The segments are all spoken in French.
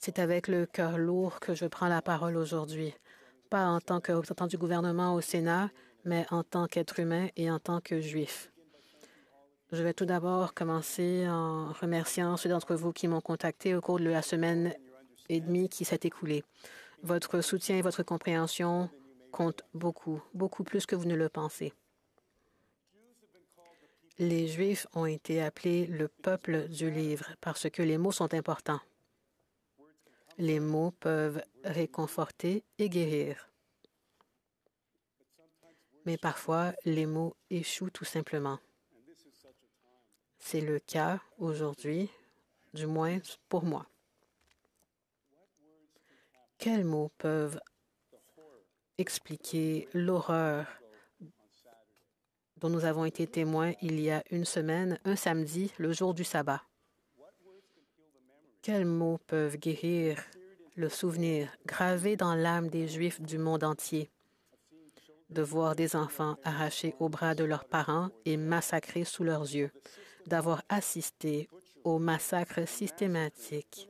C'est avec le cœur lourd que je prends la parole aujourd'hui, pas en tant que représentant du gouvernement au Sénat, mais en tant qu'être humain et en tant que juif. Je vais tout d'abord commencer en remerciant ceux d'entre vous qui m'ont contacté au cours de la semaine et demie qui s'est écoulée. Votre soutien et votre compréhension comptent beaucoup, beaucoup plus que vous ne le pensez. Les Juifs ont été appelés le peuple du livre parce que les mots sont importants. Les mots peuvent réconforter et guérir. Mais parfois, les mots échouent tout simplement. C'est le cas aujourd'hui, du moins pour moi. Quels mots peuvent expliquer l'horreur dont nous avons été témoins il y a une semaine, un samedi, le jour du sabbat? Quels mots peuvent guérir le souvenir gravé dans l'âme des Juifs du monde entier de voir des enfants arrachés aux bras de leurs parents et massacrés sous leurs yeux, d'avoir assisté au massacre systématique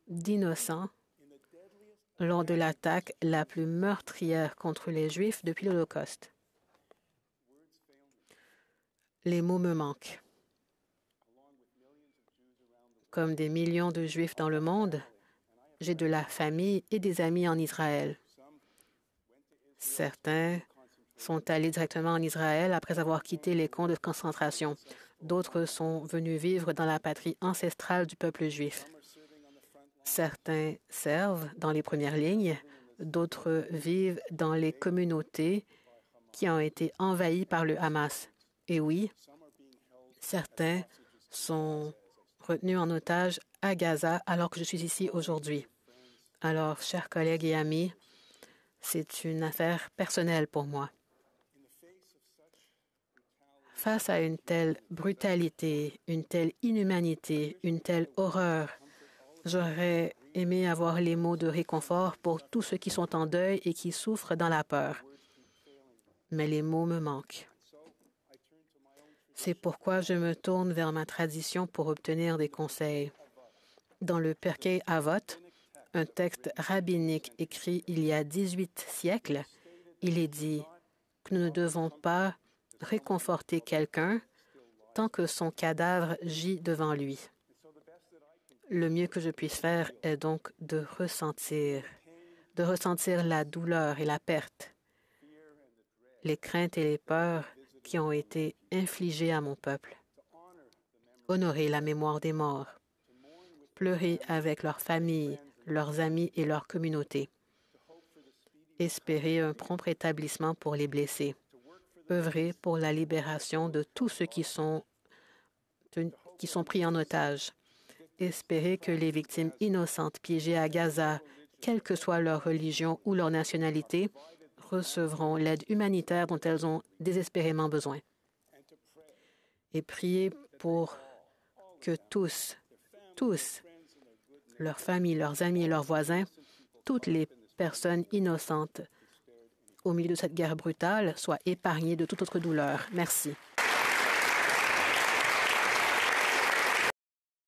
d'innocents lors de l'attaque la plus meurtrière contre les Juifs depuis l'Holocauste. Les mots me manquent. Comme des millions de Juifs dans le monde, j'ai de la famille et des amis en Israël. Certains sont allés directement en Israël après avoir quitté les camps de concentration. D'autres sont venus vivre dans la patrie ancestrale du peuple juif. Certains servent dans les premières lignes, d'autres vivent dans les communautés qui ont été envahies par le Hamas. Et oui, certains sont retenus en otage à Gaza alors que je suis ici aujourd'hui. Alors, chers collègues et amis, c'est une affaire personnelle pour moi. Face à une telle brutalité, une telle inhumanité, une telle horreur, j'aurais aimé avoir les mots de réconfort pour tous ceux qui sont en deuil et qui souffrent dans la peur. Mais les mots me manquent. C'est pourquoi je me tourne vers ma tradition pour obtenir des conseils. Dans le Pirkei Avot, un texte rabbinique écrit il y a 18 siècles, il est dit que nous ne devons pas réconforter quelqu'un tant que son cadavre gît devant lui. Le mieux que je puisse faire est donc de ressentir la douleur et la perte, les craintes et les peurs qui ont été infligées à mon peuple. Honorer la mémoire des morts, pleurer avec leurs familles, leurs amis et leur communauté, espérer un prompt rétablissement pour les blessés, œuvrer pour la libération de tous ceux qui sont pris en otage, espérer que les victimes innocentes piégées à Gaza, quelle que soit leur religion ou leur nationalité, recevront l'aide humanitaire dont elles ont désespérément besoin. Et prier pour que tous, leurs familles, leurs amis et leurs voisins, toutes les personnes innocentes au milieu de cette guerre brutale soient épargnées de toute autre douleur. Merci.